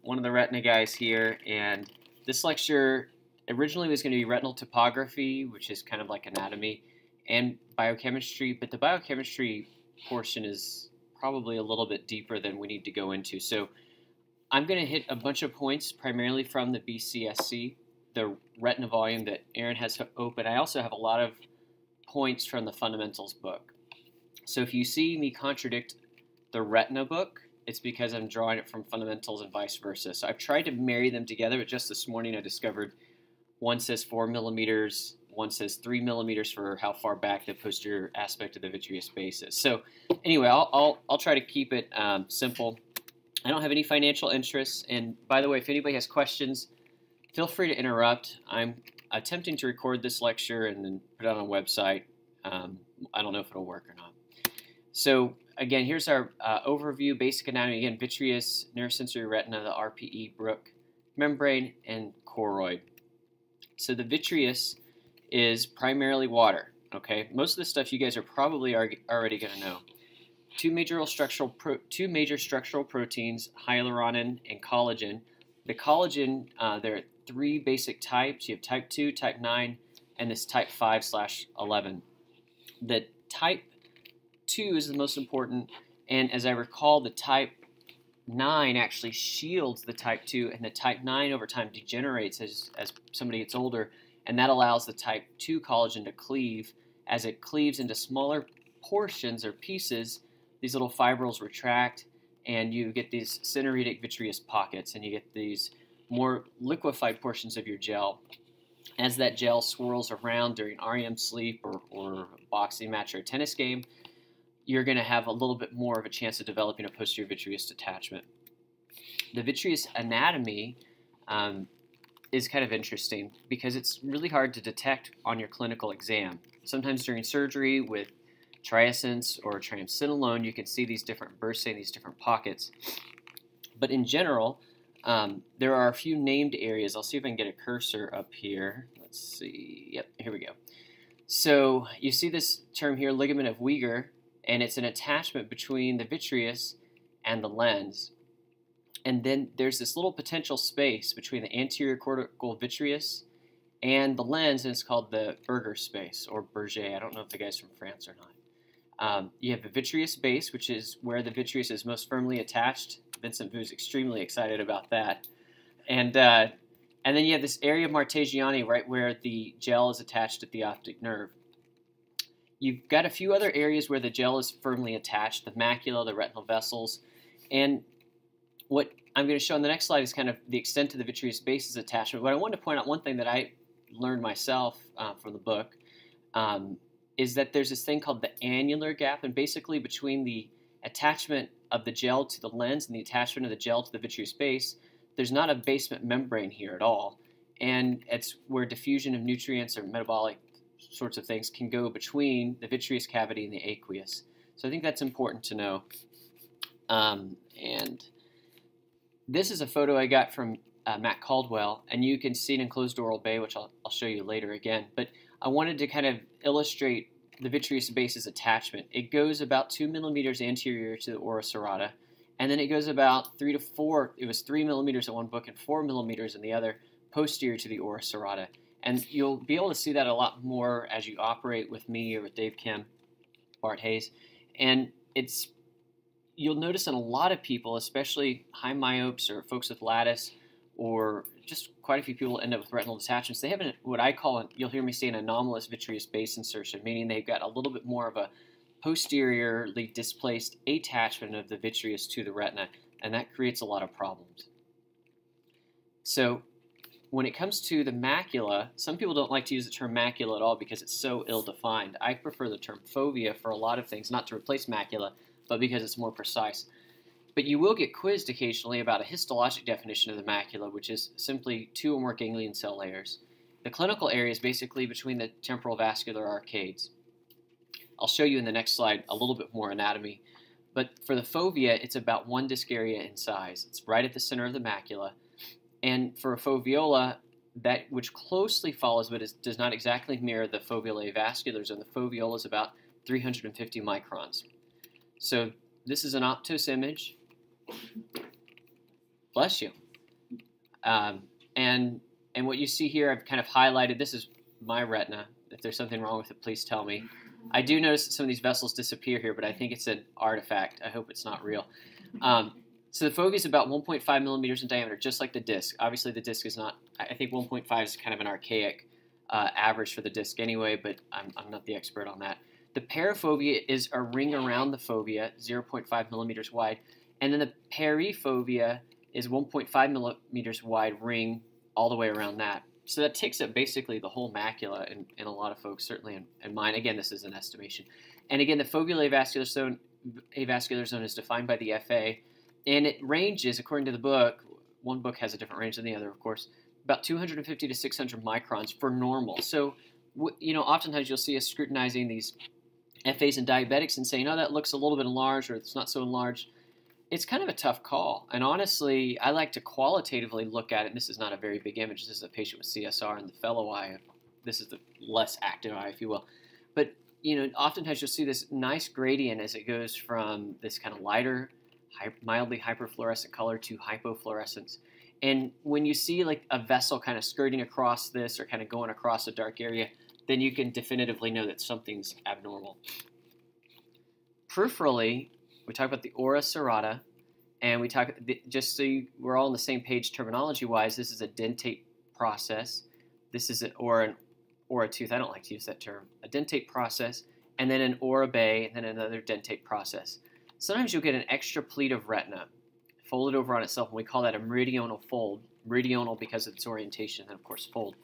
one of the retina guys here, and this lecture originally was going to be retinal topography, which is kind of like anatomy, and biochemistry, but the biochemistry portion is probably a little bit deeper than we need to go into. So I'm going to hit a bunch of points primarily from the BCSC, the retina volume that Aaron has open. I also have a lot of points from the fundamentals book. So if you see me contradict the retina book, it's because I'm drawing it from fundamentals and vice versa. So I've tried to marry them together, but just this morning I discovered one says 4 millimeters, one says 3 millimeters for how far back the posterior aspect of the vitreous base is. So anyway, I'll try to keep it simple. I don't have any financial interests, and by the way, if anybody has questions, feel free to interrupt. I'm attempting to record this lecture and then put it on a website. I don't know if it'll work or not. So again, here's our overview, basic anatomy. Again, vitreous, neurosensory retina, the RPE, Brooke Membrane, and choroid. So the vitreous is primarily water. Okay, most of the stuff you guys are probably already going to know. Two major structural proteins, hyaluronin and collagen. The collagen, there are 3 basic types. You have type 2, type 9, and this type 5/11. The type 2 is the most important, and as I recall, the type 9 actually shields the type 2, and the type 9 over time degenerates as somebody gets older, and that allows the type 2 collagen to cleave. As it cleaves into smaller portions or pieces, these little fibrils retract, and you get these syneretic vitreous pockets, and you get these more liquefied portions of your gel. As that gel swirls around during REM sleep or boxing match or a tennis game, you're going to have a little bit more of a chance of developing a posterior vitreous detachment. The vitreous anatomy is kind of interesting because it's really hard to detect on your clinical exam. Sometimes during surgery with triescence or triamcinolone, you can see these different bursting, these different pockets. But in general, there are a few named areas. I'll see if I can get a cursor up here. Let's see. Yep, here we go. So you see this term here, ligament of Weger, and it's an attachment between the vitreous and the lens. And then there's this little potential space between the anterior cortical vitreous and the lens, and it's called the Berger space, or Berger. I don't know if the guy's from France or not. You have the vitreous base, which is where the vitreous is most firmly attached. Vincent Vu's extremely excited about that. And then you have this area of Martesiani right where the gel is attached at the optic nerve. You've got a few other areas where the gel is firmly attached, the macula, the retinal vessels, and what I'm going to show on the next slide is kind of the extent of the vitreous base's attachment. But I want to point out one thing that I learned myself from the book is that there's this thing called the annular gap, and basically between the attachment of the gel to the lens and the attachment of the gel to the vitreous base, there's not a basement membrane here at all, and it's where diffusion of nutrients or metabolic sorts of things can go between the vitreous cavity and the aqueous. So I think that's important to know. And this is a photo I got from Matt Caldwell, and you can see an enclosed oral bay, which I'll show you later again. But I wanted to kind of illustrate the vitreous base's attachment. It goes about 2 millimeters anterior to the ora serrata, and then it goes about 3 to 4, it was 3 millimeters in one book and 4 millimeters in the other, posterior to the ora serrata. And you'll be able to see that a lot more as you operate with me or with Dave Kim, Bart Hayes. And you'll notice in a lot of people, especially high myopes or folks with lattice, or just quite a few people end up with retinal detachments, they have what I call, you'll hear me say, an anomalous vitreous base insertion, meaning they've got a little bit more of a posteriorly displaced attachment of the vitreous to the retina, and that creates a lot of problems. So when it comes to the macula, some people don't like to use the term macula at all because it's so ill-defined. I prefer the term fovea for a lot of things, not to replace macula, but because it's more precise. But you will get quizzed occasionally about a histologic definition of the macula, which is simply 2 or more ganglion cell layers. The clinical area is basically between the temporal vascular arcades. I'll show you in the next slide a little bit more anatomy. But for the fovea, it's about 1 disc area in size. It's right at the center of the macula. And for a foveola, that which closely follows but does not exactly mirror the foveolae vascular zone, the foveola is about 350 microns. So this is an optos image. Bless you. Um, and what you see here, I've kind of highlighted. This is my retina. If there's something wrong with it, please tell me. I do notice that some of these vessels disappear here, but I think it's an artifact. I hope it's not real. So the fovea is about 1.5 millimeters in diameter, just like the disc. Obviously, the disc is not. I think 1.5 is kind of an archaic average for the disc anyway, but I'm not the expert on that. The parafovea is a ring around the fovea, 0.5 millimeters wide, and then the perifovea is 1.5 millimeters wide ring all the way around that. So that takes up basically the whole macula in a lot of folks, certainly in mine. Again, this is an estimation. And again, the foveal avascular zone is defined by the FA, and it ranges, according to the book, one book has a different range than the other, of course, about 250 to 600 microns for normal. So, oftentimes you'll see us scrutinizing these FAs in diabetics and saying, oh, that looks a little bit enlarged or it's not so enlarged. It's kind of a tough call. And honestly, I like to qualitatively look at it. And this is not a very big image. This is a patient with CSR in the fellow eye. This is the less active eye, if you will. But, oftentimes you'll see this nice gradient as it goes from this kind of lighter, mildly hyperfluorescent color to hypofluorescence. And when you see like a vessel kind of skirting across this or kind of going across a dark area, then you can definitively know that something's abnormal. Peripherally, we talk about the ora serrata, and we talk, just so we're all on the same page terminology-wise, this is a dentate process. This is an ora tooth. I don't like to use that term. A dentate process, and then an ora bay, and then another dentate process. Sometimes you'll get an extra pleat of retina folded over on itself, and we call that a meridional fold. Meridional because of its orientation, and of course fold.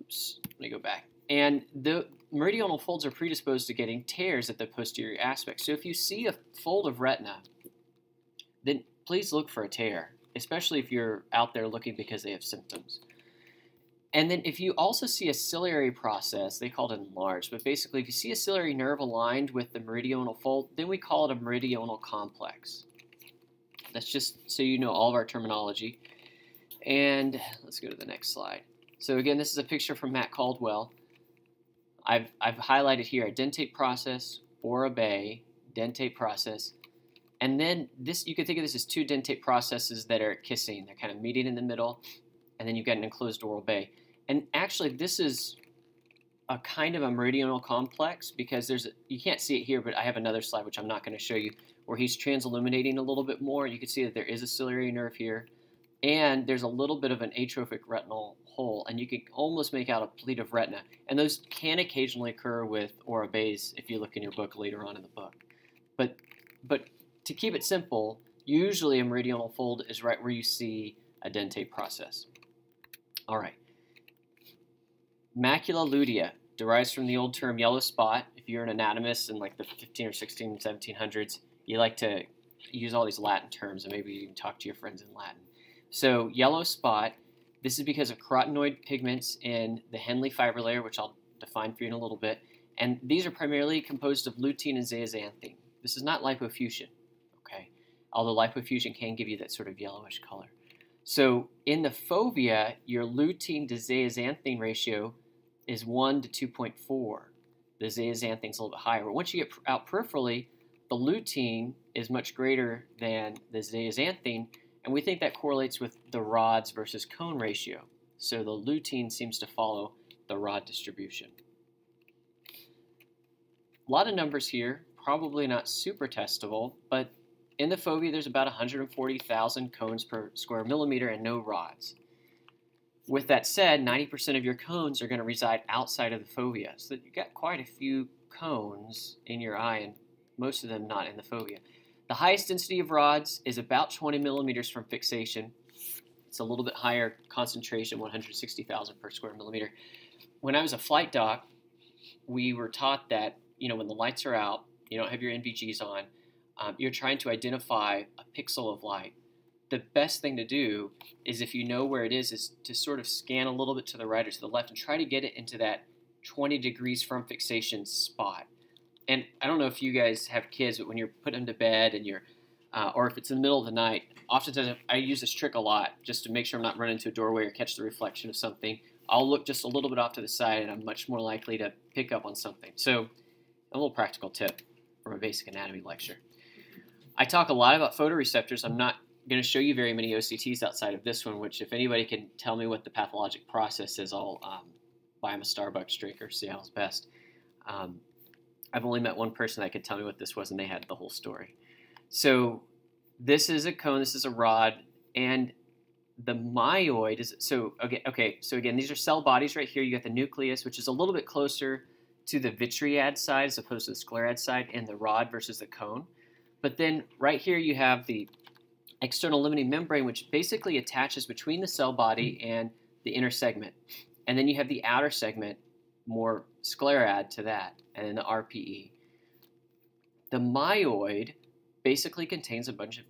Oops, let me go back. And the meridional folds are predisposed to getting tears at the posterior aspect. So if you see a fold of retina, then please look for a tear, especially if you're out there looking because they have symptoms. And then if you also see a ciliary process, they call it enlarged, but basically if you see a ciliary nerve aligned with the meridional fold, then we call it a meridional complex. That's just so you know all of our terminology. And let's go to the next slide. So again, this is a picture from Matt Caldwell. I've highlighted here a dentate process, ora bay, dentate process, and then this, you can think of this as two dentate processes that are kissing. They're kind of meeting in the middle, and then you've got an enclosed oral bay. And actually, this is a kind of a meridional complex because you can't see it here, but I have another slide which I'm not going to show you where he's transilluminating a little bit more. You can see that there is a ciliary nerve here, and there's a little bit of an atrophic retinal hole, and you can almost make out a pleat of retina. And those can occasionally occur with ora bays if you look in your book later on in the book. But to keep it simple, usually a meridional fold is right where you see a dentate process. All right. Macula lutea derives from the old term yellow spot. If you're an anatomist in like the 15 or 16, 1700s, you like to use all these Latin terms, and maybe you can talk to your friends in Latin. So yellow spot, this is because of carotenoid pigments in the Henle fiber layer, which I'll define for you in a little bit. And these are primarily composed of lutein and zeaxanthin. This is not lipofuscin, okay? Although lipofuscin can give you that sort of yellowish color. So in the fovea, your lutein to zeaxanthin ratio is 1 to 2.4. The zeaxanthin is a little bit higher. But once you get out peripherally, the lutein is much greater than the zeaxanthin, and we think that correlates with the rods versus cone ratio. So the lutein seems to follow the rod distribution. A lot of numbers here, probably not super testable, but in the fovea there's about 140,000 cones per square millimeter and no rods. With that said, 90% of your cones are going to reside outside of the fovea, so that you've got quite a few cones in your eye, and most of them not in the fovea. The highest density of rods is about 20 millimeters from fixation. It's a little bit higher concentration, 160,000 per square millimeter. When I was a flight doc, we were taught that, when the lights are out, you don't have your NVGs on, you're trying to identify a pixel of light. The best thing to do is, if you know where it is to sort of scan a little bit to the right or to the left and try to get it into that 20 degrees from fixation spot. And I don't know if you guys have kids, but when you're putting them to bed and you're, or if it's in the middle of the night, oftentimes I use this trick a lot just to make sure I'm not running into a doorway or catch the reflection of something. I'll look just a little bit off to the side, and I'm much more likely to pick up on something. So a little practical tip from a basic anatomy lecture. I talk a lot about photoreceptors. I'm not going to show you very many OCTs outside of this one, which if anybody can tell me what the pathologic process is, I'll buy them a Starbucks drink or Seattle's Best. I've only met one person that could tell me what this was, and they had the whole story. So this is a cone, this is a rod, and the myoid is, so again, these are cell bodies right here. You got the nucleus, which is a little bit closer to the vitread side as opposed to the sclerad side, and the rod versus the cone. But then right here you have the external limiting membrane, which basically attaches between the cell body and the inner segment. And then you have the outer segment, more sclerad to that, and then the RPE. The myoid basically contains a bunch of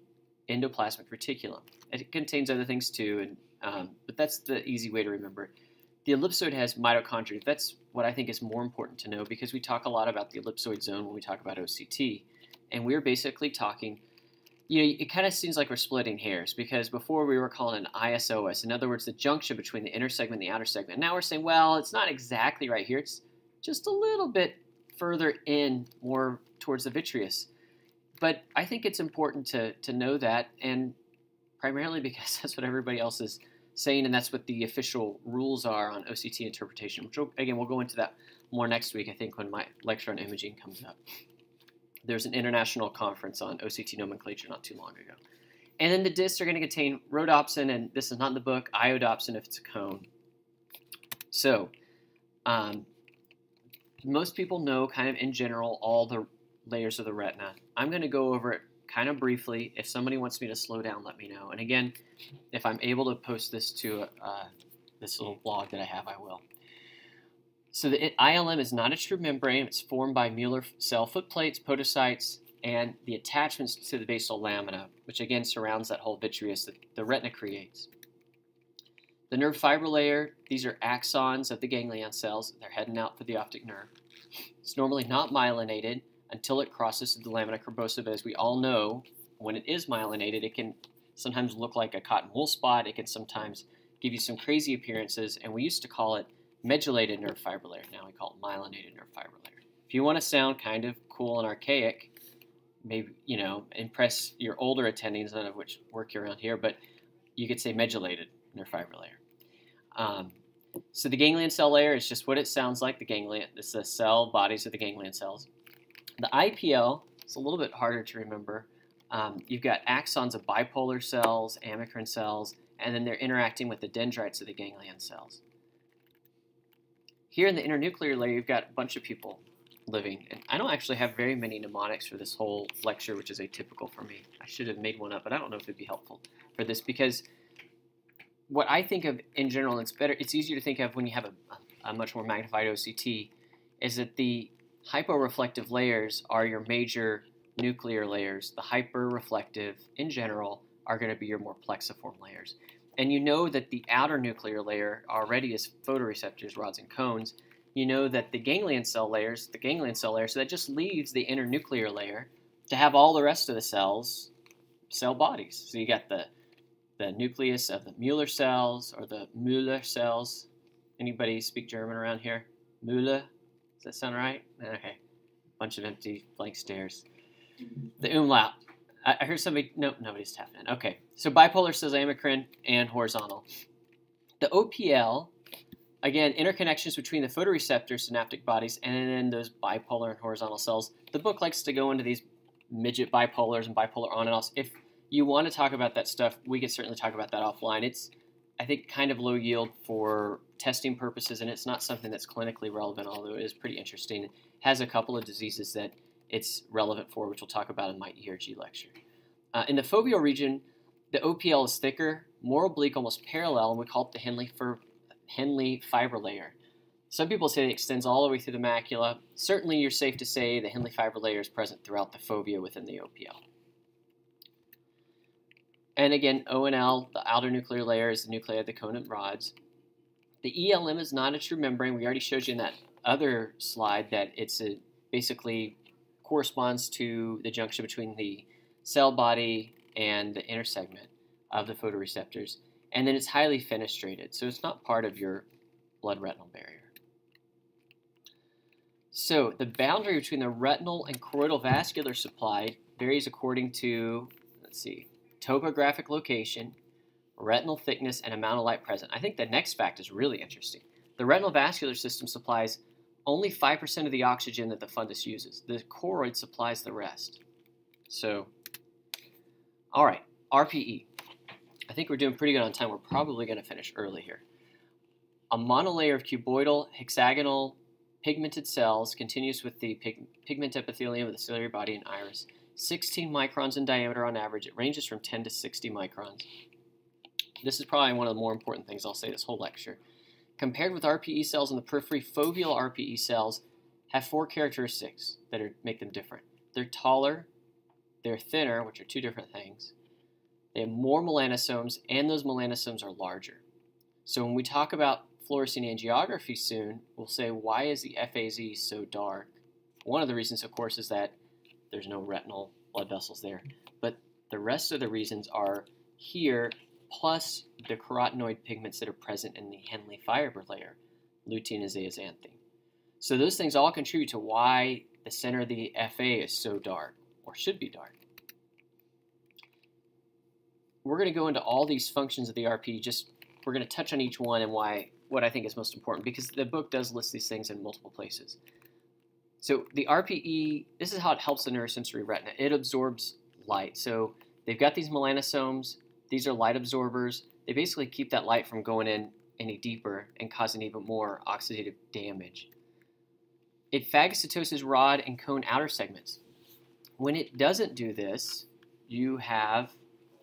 endoplasmic reticulum. It contains other things too, but that's the easy way to remember it. The ellipsoid has mitochondria. That's what I think is more important to know, because we talk a lot about the ellipsoid zone when we talk about OCT. And we're basically talking, it kind of seems like we're splitting hairs, because before we were calling it an ISOS, in other words, the junction between the inner segment and the outer segment. Now we're saying, well, it's not exactly right here. It's just a little bit further in, more towards the vitreous. But I think it's important to know that, and primarily because that's what everybody else is saying, and that's what the official rules are on OCT interpretation, which, again, we'll go into that more next week, I think, when my lecture on imaging comes up. There's an international conference on OCT nomenclature not too long ago. And then the discs are going to contain rhodopsin, and this is not in the book, iodopsin if it's a cone. So most people know kind of in general all the layers of the retina. I'm going to go over it kind of briefly. If somebody wants me to slow down, let me know. And again, if I'm able to post this to this little blog that I have, I will. So the ILM is not a true membrane. It's formed by Mueller cell footplates, podocytes, and the attachments to the basal lamina, which again surrounds that whole vitreous that the retina creates. The nerve fiber layer, these are axons of the ganglion cells. They're heading out for the optic nerve. It's normally not myelinated until it crosses the lamina curvosa, but as we all know, when it is myelinated, it can sometimes look like a cotton wool spot. It can sometimes give you some crazy appearances, and we used to call it medullated nerve fiber layer. Now we call it myelinated nerve fiber layer. If you want to sound kind of cool and archaic, maybe, impress your older attendings, none of which work around here, but you could say medullated nerve fiber layer. So the ganglion cell layer is just what it sounds like, the ganglion. It's the cell bodies of the ganglion cells. The IPL is a little bit harder to remember. You've got axons of bipolar cells, amacrine cells, and then they're interacting with the dendrites of the ganglion cells. Here in the internuclear layer, you've got a bunch of people living. And I don't actually have very many mnemonics for this whole lecture, which is atypical for me. I should have made one up, but I don't know if it would be helpful for this, because what I think of in general, it's easier to think of when you have a much more magnified OCT, is that the hyporeflective layers are your major nuclear layers. The hyperreflective, in general, are going to be your more plexiform layers. And you know that the outer nuclear layer already is photoreceptors, rods, and cones. You know that the ganglion cell layers, so that just leaves the inner nuclear layer to have all the rest of the cells, cell bodies. So you got the nucleus of the Mueller cells, or the Müller cells. Anybody speak German around here? Müller? Does that sound right? Okay. Bunch of empty blank stares. The umlaut. I heard somebody, nope, nobody's tapping in. Okay, so bipolar cells, amacrine, and horizontal. The OPL, again, interconnections between the photoreceptor synaptic bodies and then those bipolar and horizontal cells. The book likes to go into these midget bipolars and bipolar on and offs. If you want to talk about that stuff, we could certainly talk about that offline. It's, I think, kind of low yield for testing purposes, and it's not something that's clinically relevant, although it is pretty interesting. It has a couple of diseases that it's relevant for, which we'll talk about in my ERG lecture. In the foveal region, the OPL is thicker, more oblique, almost parallel, and we call it the Henle fiber layer. Some people say it extends all the way through the macula. Certainly, you're safe to say the Henle fiber layer is present throughout the fovea within the OPL. And again, ONL, the outer nuclear layer, is the nuclei of the cone and rods. The ELM is not a true membrane. We already showed you in that other slide that it's basically corresponds to the junction between the cell body and the inner segment of the photoreceptors. And then it's highly fenestrated, so it's not part of your blood-retinal barrier. So the boundary between the retinal and choroidal vascular supply varies according to, topographic location, retinal thickness, and amount of light present. I think the next fact is really interesting. The retinal vascular system supplies only 5% of the oxygen that the fundus uses. The choroid supplies the rest. So, all right, RPE. I think we're doing pretty good on time. We're probably going to finish early here. A monolayer of cuboidal, hexagonal, pigmented cells continues with the pigment epithelium of the ciliary body and iris. 16 microns in diameter on average. It ranges from 10 to 60 microns. This is probably one of the more important things I'll say this whole lecture. Compared with RPE cells in the periphery, foveal RPE cells have 4 characteristics that make them different. They're taller, they're thinner, which are 2 different things. They have more melanosomes, and those melanosomes are larger. So when we talk about fluorescein angiography soon, we'll say, why is the FAZ so dark? One of the reasons, of course, is that there's no retinal blood vessels there. But the rest of the reasons are here, plus the carotenoid pigments that are present in the Henle fiber layer, lutein and zeaxanthin. So those things all contribute to why the center of the FA is so dark, or should be dark. We're going to go into all these functions of the RPE. We're going to touch on each one and what I think is most important, because the book does list these things in multiple places. So the RPE, this is how it helps the neurosensory retina. It absorbs light. So they've got these melanosomes. These are light absorbers. They basically keep that light from going in any deeper and causing even more oxidative damage. It phagocytoses rod and cone outer segments. When it doesn't do this, you have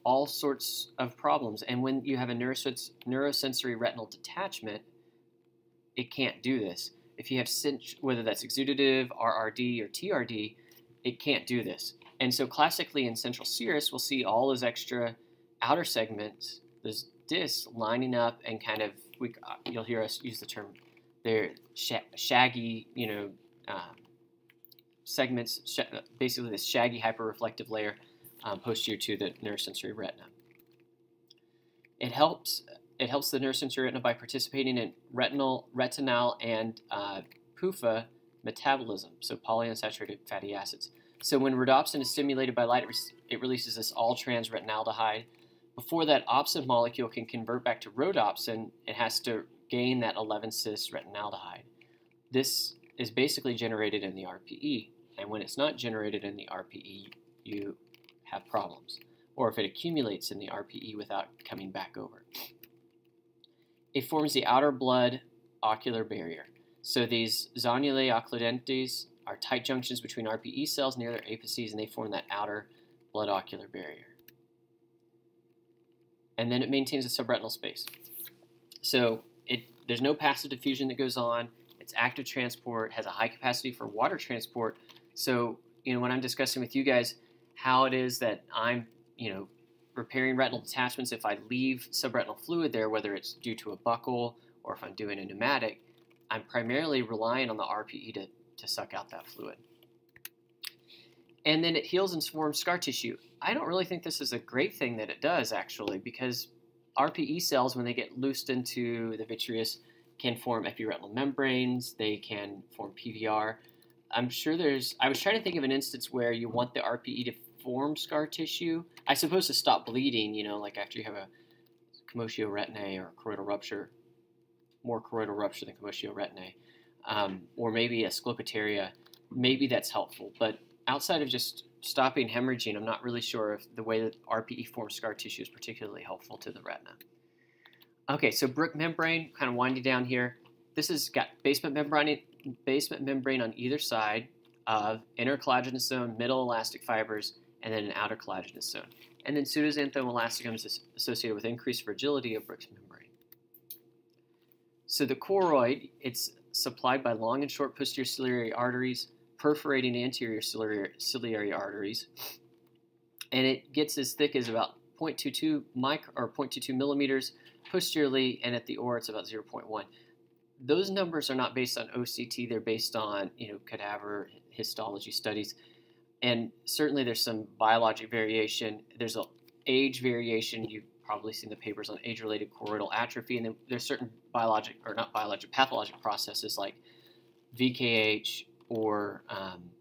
all sorts of problems. And when you have a neurosensory retinal detachment, it can't do this. If you have whether that's exudative, RRD, or TRD, it can't do this. And so classically in central serous, we'll see all those extra outer segments, those discs lining up and kind of, you'll hear us use the term, they're shaggy, segments, basically this shaggy hyperreflective layer posterior to the neurosensory retina. It helps the neurosensory retina by participating in retinal and PUFA metabolism, so polyunsaturated fatty acids. So when rhodopsin is stimulated by light, it releases this all-trans retinaldehyde. Before that opsin molecule can convert back to rhodopsin, it has to gain that 11-cis retinaldehyde. This is basically generated in the RPE, and when it's not generated in the RPE, you have problems, or if it accumulates in the RPE without coming back over. It forms the outer blood ocular barrier. So these zonulae occludentes are tight junctions between RPE cells near their apices, and they form that outer blood ocular barrier. And then it maintains a subretinal space. So there's no passive diffusion that goes on. It's active transport, has a high capacity for water transport. So, when I'm discussing with you guys how it is that I'm, repairing retinal detachments, if I leave subretinal fluid there, whether it's due to a buckle or if I'm doing a pneumatic, I'm primarily relying on the RPE to suck out that fluid. And then it heals and forms scar tissue. I don't really think this is a great thing that it does, actually, because RPE cells, when they get loosed into the vitreous, can form epiretinal membranes, they can form PVR. I was trying to think of an instance where you want the RPE to form scar tissue. I suppose to stop bleeding, like after you have a commotio retinae or choroidal rupture, more choroidal rupture than commotio retinae, or maybe a scleroteria. Maybe that's helpful, but outside of just stopping hemorrhaging, I'm not really sure if the way that RPE forms scar tissue is particularly helpful to the retina. Okay, so Brooke membrane, kind of winding down here. This has got basement membrane on either side of inner collagenous zone, middle elastic fibers, and then an outer collagenous zone. And then pseudoxanthoma elasticum is associated with increased fragility of Brooke's membrane. So the choroid, it's supplied by long and short posterior ciliary arteries, perforating anterior ciliary arteries, and it gets as thick as about 0.22 millimeters posteriorly, and at the oar it's about 0.1. Those numbers are not based on OCT; they're based on cadaver histology studies, and certainly there's some biologic variation. There's an age variation. You've probably seen the papers on age-related choroidal atrophy, and then there's certain pathologic processes like VKH or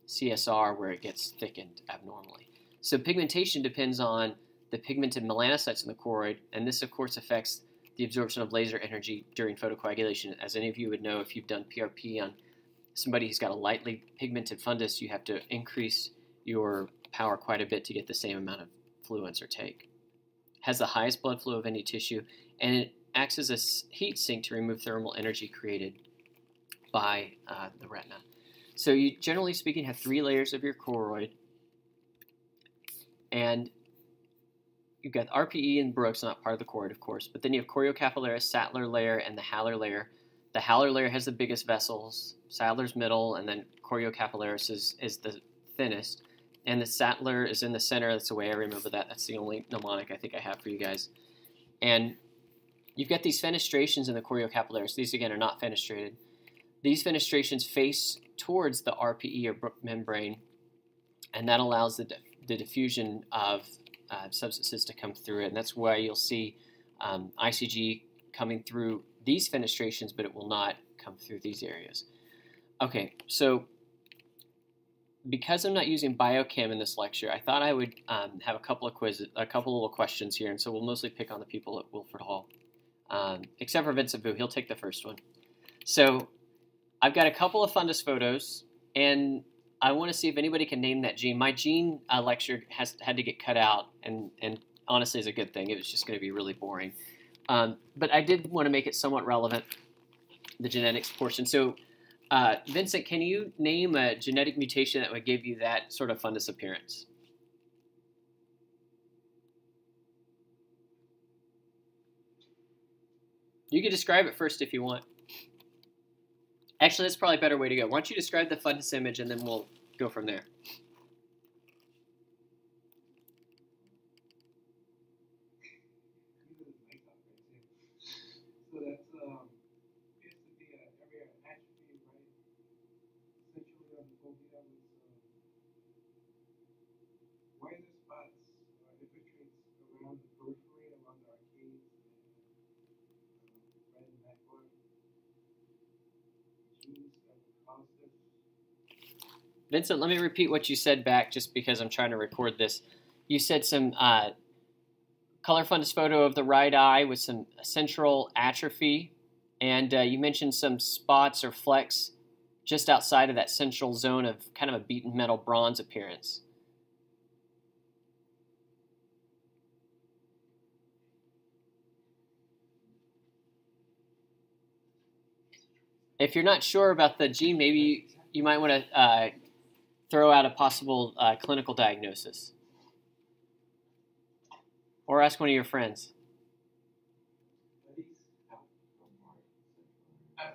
CSR where it gets thickened abnormally. So pigmentation depends on the pigmented melanocytes in the choroid, and this, of course, affects the absorption of laser energy during photocoagulation. As any of you would know, if you've done PRP on somebody who's got a lightly pigmented fundus, you have to increase your power quite a bit to get the same amount of fluence or take. Has the highest blood flow of any tissue, and it acts as a heat sink to remove thermal energy created by the retina. So you, generally speaking, have 3 layers of your choroid, and you've got RPE and Brooks, not part of the choroid, of course, but then you have choriocapillaris, Sattler layer, and the halar layer. The halar layer has the biggest vessels, Sattler's middle, and then choriocapillaris is the thinnest. And the Sattler is in the center. That's the way I remember that. That's the only mnemonic I think I have for you guys. And you've got these fenestrations in the choriocapillaris. These, again, are not fenestrated. These fenestrations face towards the RPE or Brooke membrane, and that allows the diffusion of substances to come through it. And that's why you'll see ICG coming through these fenestrations, but it will not come through these areas. Okay, so because I'm not using biochem in this lecture, I thought I would have a couple of little questions here, and so we'll mostly pick on the people at Wilford Hall, except for Vincent Vu. He'll take the first one. So I've got a couple of fundus photos, and I want to see if anybody can name that gene. My gene lecture had to get cut out, and honestly is a good thing. It was just going to be really boring. But I did want to make it somewhat relevant, the genetics portion. So Vincent, can you name a genetic mutation that would give you that sort of fundus appearance? You can describe it first if you want. Actually, that's probably a better way to go. Why don't you describe the fundus image, and then we'll go from there. So that's appears to be an area of atrophy, right? Essentially, on the fovea with whiter spots or infiltrates around the periphery, along the arcades, and red and macula. Genes that would cause this. Vincent, let me repeat what you said back, just because I'm trying to record this. You said some color fundus photo of the right eye with some central atrophy, and you mentioned some spots or flecks just outside of that central zone of kind of a beaten metal bronze appearance. If you're not sure about the gene, maybe you might want to throw out a possible clinical diagnosis. Or ask one of your friends.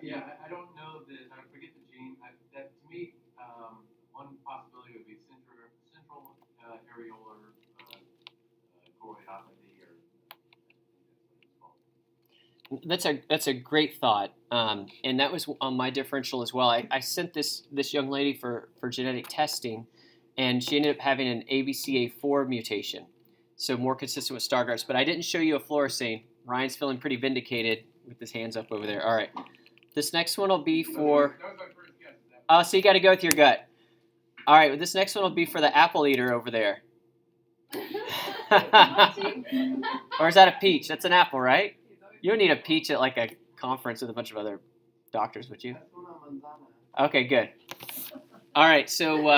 Yeah, I don't know I forget the gene. That to me, one possibility would be central areolar choroidopathy, or That's a great thought, and that was on my differential as well. I sent this young lady for genetic testing, and she ended up having an ABCA4 mutation, so more consistent with Stargardt's. But I didn't show you a fluorescein. Ryan's feeling pretty vindicated with his hands up over there. All right, this next one will be for. That was my first guess. Oh, so you got to go with your gut. All right, this next one will be for the apple eater over there. Or is that a peach? That's an apple, right? You don't need a peach at like a conference with a bunch of other doctors, would you? Okay, good. All right, so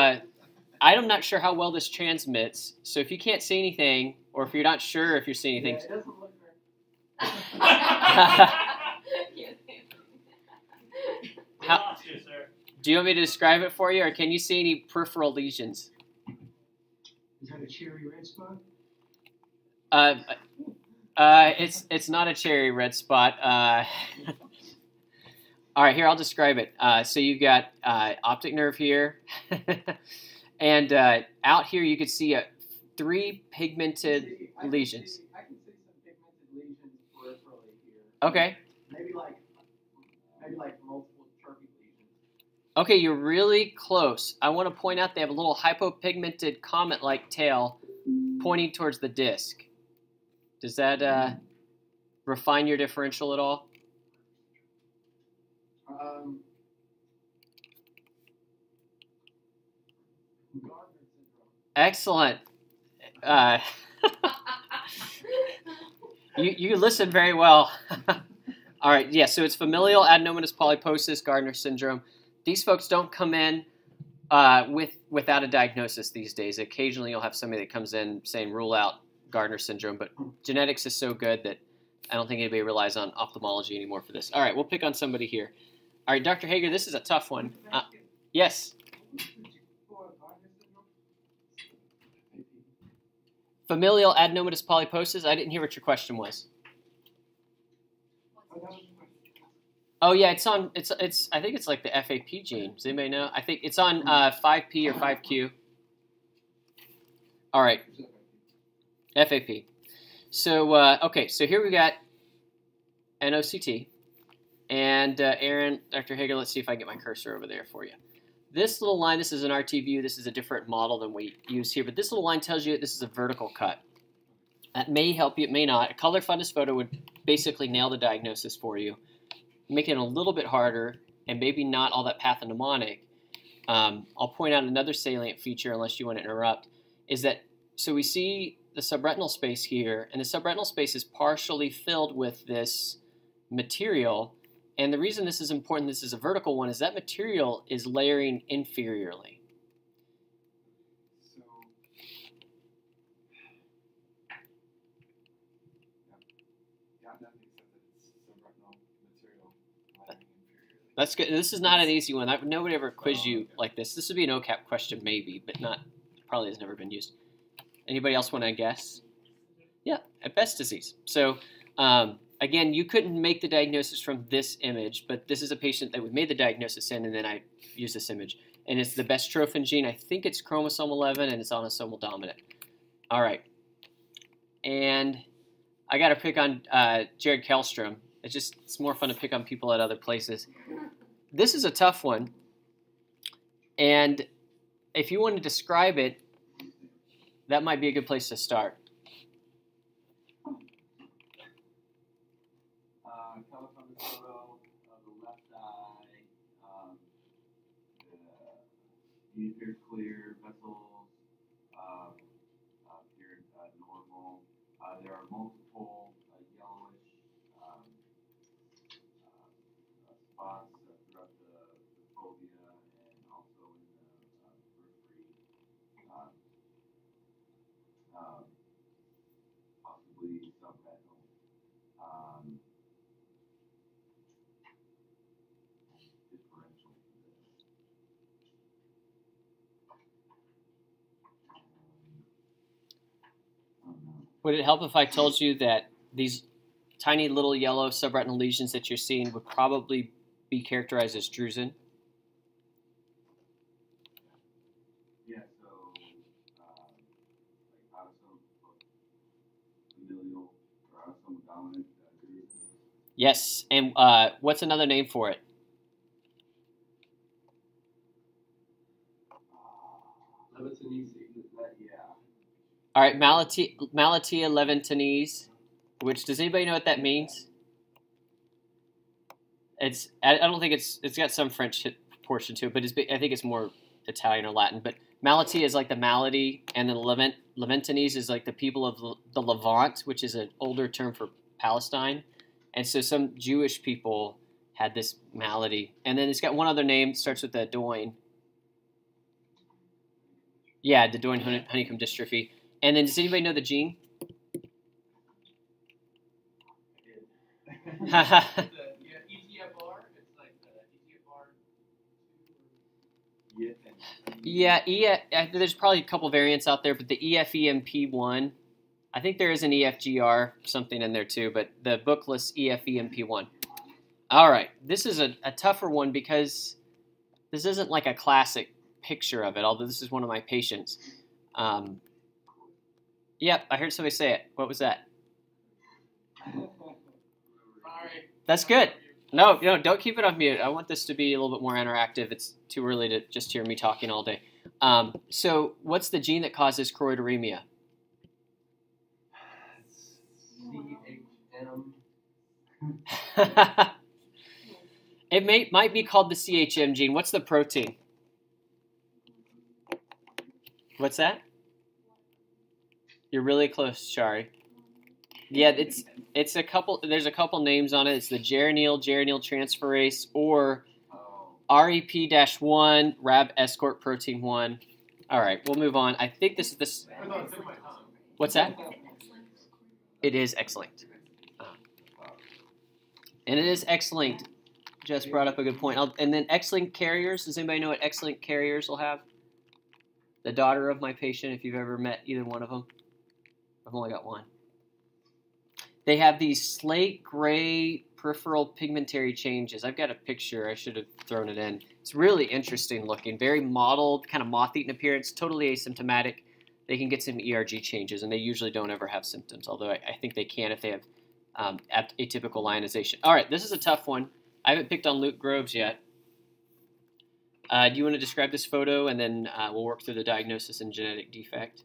I'm not sure how well this transmits. So if you can't see anything, or if you're not sure if you're seeing anything. Yeah, it doesn't look Do you want me to describe it for you, or can you see any peripheral lesions? Is that a cherry red spot? It's not a cherry red spot. All right, here, I'll describe it. So you've got optic nerve here, and out here you could see 3 pigmented lesions. I can see some pigmented lesions peripherally here. Okay. Maybe like multiple chirpy lesions. Okay, you're really close. I want to point out they have a little hypopigmented comet-like tail pointing towards the disc. Does that refine your differential at all? Gardner syndrome. Excellent. You listen very well. All right, yeah, so it's familial adenomatous polyposis, Gardner syndrome. These folks don't come in without a diagnosis these days. Occasionally you'll have somebody that comes in saying rule out Gardner syndrome, but genetics is so good that I don't think anybody relies on ophthalmology anymore for this. All right, we'll pick on somebody here. All right, Dr. Hager, this is a tough one. Yes? Familial adenomatous polyposis? I didn't hear what your question was. Oh yeah, it's on. It's. I think it's like the FAP gene. Does anybody know? I think it's on 5P or 5Q. All right, FAP. So okay, so here we got NOCT, and Aaron, Dr. Hager. Let's see if I can get my cursor over there for you. This little line, this is an RT view. This is a different model than we use here, but this little line tells you this is a vertical cut. That may help you. It may not. A color fundus photo would basically nail the diagnosis for you. Make it a little bit harder and maybe not all that pathognomonic. I'll point out another salient feature, unless you want to interrupt, is that so we see the subretinal space here, and the subretinal space is partially filled with this material. And the reason this is important, this is a vertical one, is that material is layering inferiorly. That's good. This is not an easy one. Nobody ever quizzed you like this. This would be an OCAP question maybe, but not, probably has never been used. Anybody else want to guess? Yeah, at best disease. So again, you couldn't make the diagnosis from this image, but this is a patient that we made the diagnosis in, and then I used this image. And it's the bestrophin gene. I think it's chromosome 11, and it's autosomal dominant. All right. And I got to pick on Jared Kellstrom. It's more fun to pick on people at other places. This is a tough one, and if you want to describe it, that might be a good place to start. Color from the photo of the left eye, the appears clear, vessels appear normal. There are multiple yellowish spots throughout the fovea and also in the periphery, possibly subretinal. Differential. Would it help if I told you that these tiny little yellow subretinal lesions that you're seeing would probably be characterized as drusen? Yeah, so like autosomal familial or autosomal dominant drusen. Yes, and what's another name for it? Levitinese, yeah. All right, Malatia leventinese, which, does anybody know what that means? I don't think it's got some French portion to it, but I think it's more Italian or Latin. But Malatia is like the malady, and then leventinese is like the people of the Levant, which is an older term for Palestine. And so some Jewish people had this malady. And then it's got one other name, starts with the Doyne. Yeah, the Doyne honeycomb dystrophy. And then does anybody know the gene? EGFR, it's like the EGFR. Yeah, there's probably a couple variants out there, but the EFEMP1, I think there is an EFGR something in there too, but the book lists EFEMP1. All right, this is a tougher one because this isn't like a classic picture of it, although this is one of my patients. Yep, I heard somebody say it. What was that? That's good. No, don't keep it on mute. I want this to be a little bit more interactive. It's too early to just hear me talking all day. So what's the gene that causes choroideremia? CHM. It might be called the CHM gene. What's the protein? What's that? You're really close, Shari. Yeah, it's a couple. There's a couple names on it. It's the geranyl transferase, or REP-1 Rab escort protein 1. All right, we'll move on. I think this is this. What's that? It is X-linked. And it is X-linked. Just brought up a good point. And then X-linked carriers. Does anybody know what X-linked carriers will have? The daughter of my patient, if you've ever met either one of them. I've only got one. They have these slate gray peripheral pigmentary changes. I've got a picture. I should have thrown it in. It's really interesting looking. Very mottled, kind of moth-eaten appearance, totally asymptomatic. They can get some ERG changes, and they usually don't ever have symptoms, although I think they can if they have atypical lionization. All right, this is a tough one. I haven't picked on Luke Groves yet. Do you want to describe this photo, and then we'll work through the diagnosis and genetic defect?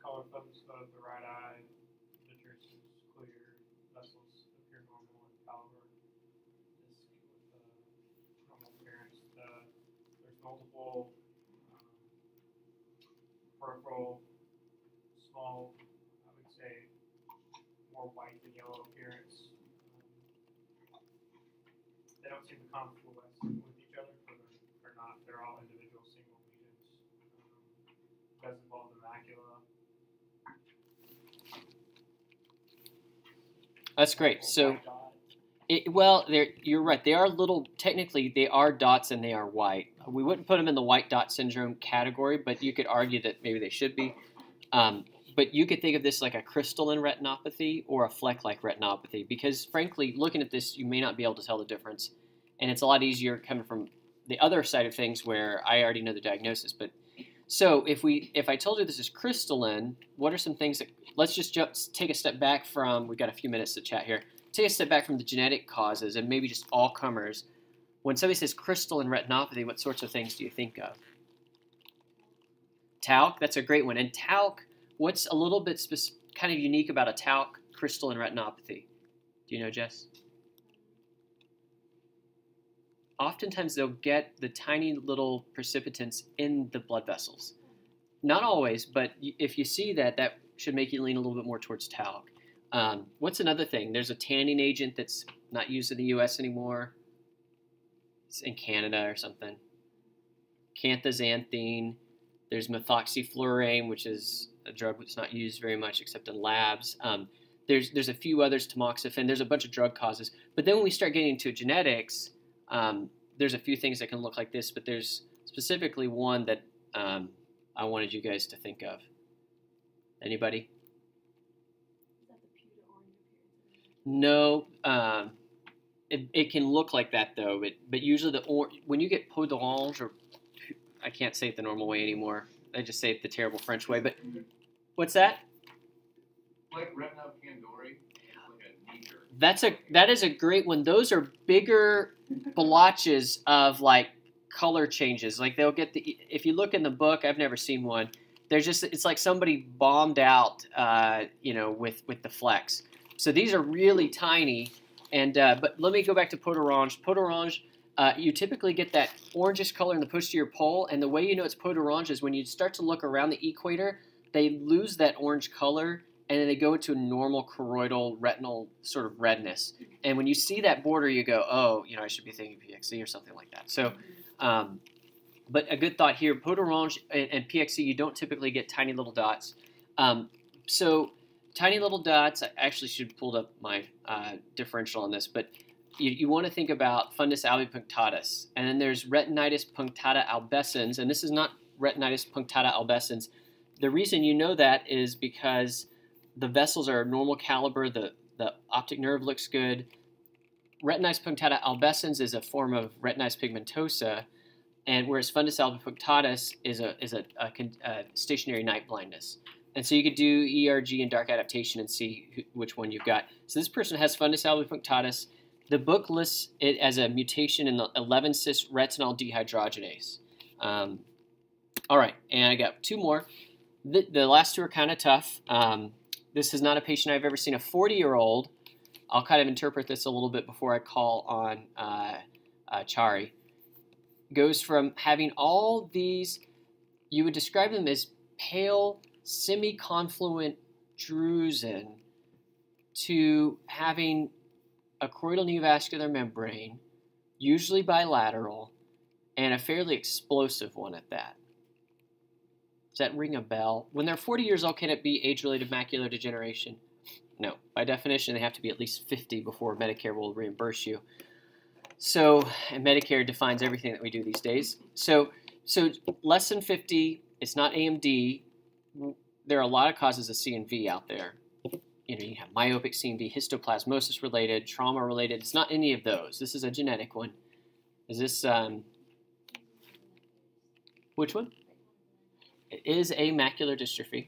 Color focus of the right eye, vitreous is clear, vessels appear normal in caliber. This with normal appearance. There's multiple peripheral, small, I would say, more white than yellow appearance. They don't seem to confluence with each other, but they're not. They're all individual single lesions. Does involve the macula. That's great. So, you're right. They are little. Technically, they are dots and they are white. We wouldn't put them in the white dot syndrome category, but you could argue that maybe they should be. But you could think of this like a crystalline retinopathy or a fleck-like retinopathy, because frankly, looking at this, you may not be able to tell the difference, and it's a lot easier coming from the other side of things where I already know the diagnosis. But so if I told you this is crystalline, what are some things that, let's just take a step back from, we've got a few minutes to chat here, take a step back from the genetic causes and maybe just all comers. When somebody says crystalline retinopathy, what sorts of things do you think of? Talc, that's a great one. And talc, what's a little bit kind of unique about a talc crystalline retinopathy? Do you know, Jess? Oftentimes they'll get the tiny little precipitants in the blood vessels. Not always, but if you see that, that should make you lean a little bit more towards talc. What's another thing? There's a tanning agent that's not used in the U.S. anymore. It's in Canada or something. Canthaxanthine. There's methoxyfluorane, which is a drug that's not used very much except in labs. There's a few others, tamoxifen. There's a bunch of drug causes. But then when we start getting into genetics, there's a few things that can look like this, but there's specifically one that I wanted you guys to think of. Anybody? No. It can look like that, though. But usually when you get peau d'orange, or I can't say it the normal way anymore. I just say it the terrible French way. But what's that? Like retina candori. Like that is a great one. Those are bigger blotches of like color changes. Like they'll get if you look in the book, I've never seen one. It's like somebody bombed out, with the flecks. So these are really tiny. And but let me go back to peau d'orange. Peau d'orange, you typically get that orangish color in the posterior pole, and the way you know it's peau d'orange is when you start to look around the equator, they lose that orange color, and then they go into a normal choroidal retinal sort of redness. And when you see that border, you go, oh, I should be thinking PXE or something like that. So, but a good thought here, peau d'orange and PXE, you don't typically get tiny little dots. So tiny little dots, I actually should have pulled up my differential on this, but you want to think about fundus albipunctatus. And then there's retinitis punctata albescens, and this is not retinitis punctata albescens. The reason you know that is because the vessels are normal caliber, the optic nerve looks good. Retinitis punctata albescens is a form of retinitis pigmentosa, and whereas fundus albipunctatus is a stationary night blindness. And so you could do ERG and dark adaptation and see which one you've got. So this person has fundus albipunctatus. The book lists it as a mutation in the 11-cis retinol dehydrogenase. All right, and I got two more. The last two are kind of tough. This is not a patient I've ever seen. A 40-year-old, I'll kind of interpret this a little bit before I call on Chari, goes from having all these, you would describe them as pale, semi-confluent drusen, to having a choroidal neovascular membrane, usually bilateral, and a fairly explosive one at that. Does that ring a bell? When they're 40 years old, can it be age-related macular degeneration? No. By definition, they have to be at least 50 before Medicare will reimburse you. So, and Medicare defines everything that we do these days. So less than 50, it's not AMD. There are a lot of causes of C&V out there. You know, you have myopic C&V, histoplasmosis related, trauma related. It's not any of those. This is a genetic one. Is this, which one? It is a macular dystrophy.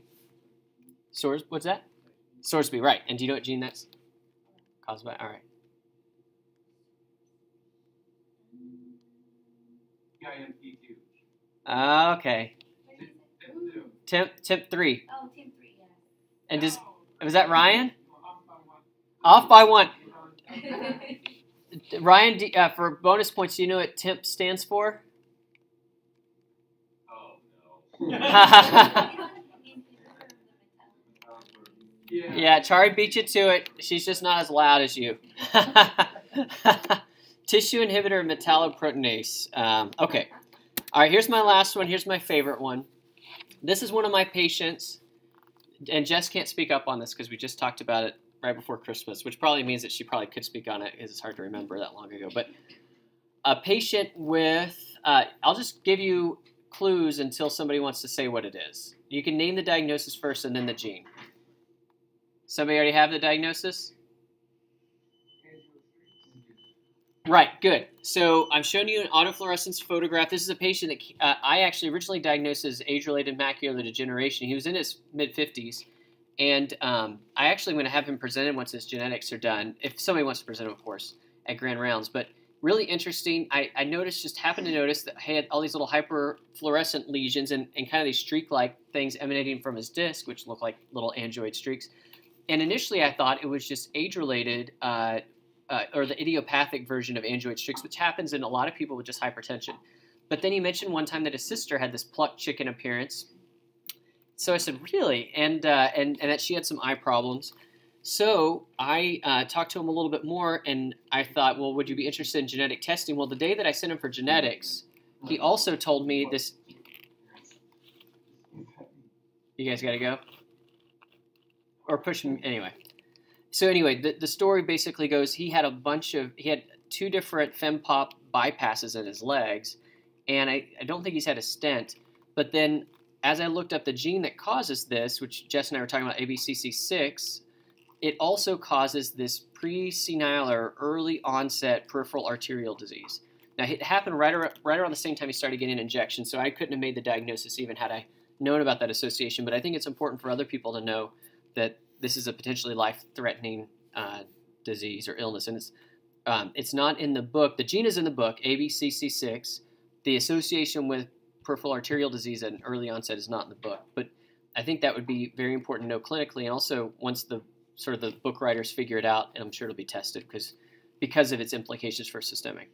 What's that? Sorsby, right. And do you know what gene that's caused by? All right. PIMP2. Okay. TIMP2. Temp 3. Oh, Team 3, yeah. And was that Ryan? Off by one. Ryan, for bonus points, do you know what TIMP stands for? Oh, no. Yeah, Chari beat you to it. She's just not as loud as you. Tissue inhibitor metalloproteinase. Okay. All right, here's my last one. Here's my favorite one. This is one of my patients, and Jess can't speak up on this because we just talked about it right before Christmas, which probably means that she probably could speak on it because it's hard to remember that long ago. But a patient with, I'll just give you clues until somebody wants to say what it is. You can name the diagnosis first and then the gene. Somebody already have the diagnosis? Right, good. So I'm showing you an autofluorescence photograph. This is a patient that I actually originally diagnosed as age-related macular degeneration. He was in his mid-50s, and I actually am going to have him presented once his genetics are done, if somebody wants to present him, of course, at Grand Rounds. But really interesting, I happened to notice that he had all these little hyperfluorescent lesions and kind of these streak-like things emanating from his disc, which look like little angioid streaks. And initially I thought it was just age-related, or the idiopathic version of angioid streaks, which happens in a lot of people with just hypertension. But then he mentioned one time that his sister had this plucked chicken appearance. So I said, really? And that she had some eye problems. So I talked to him a little bit more, and I thought, well, would you be interested in genetic testing? Well, the day that I sent him for genetics, he also told me this. You guys got to go? Or push him anyway. So anyway, the story basically goes, he had 2 different FemPop bypasses in his legs, and I don't think he's had a stent. But then as I looked up the gene that causes this, which Jess and I were talking about, ABCC6, it also causes this pre-senile or early onset peripheral arterial disease. Now, it happened right around the same time he started getting injections, so I couldn't have made the diagnosis even had I known about that association. But I think it's important for other people to know that this is a potentially life-threatening disease or illness. And it's not in the book. The gene is in the book, ABCC6. The association with peripheral arterial disease at an early onset is not in the book. But I think that would be very important to know clinically. And also, once the book writers figure it out, and I'm sure it'll be tested because of its implications for systemic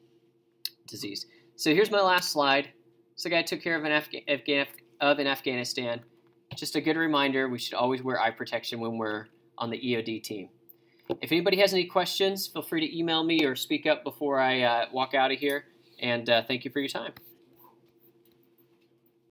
disease. So here's my last slide. It's the guy I took care of in Afghanistan. Just a good reminder, we should always wear eye protection when we're on the EOD team. If anybody has any questions, feel free to email me or speak up before I walk out of here. And thank you for your time.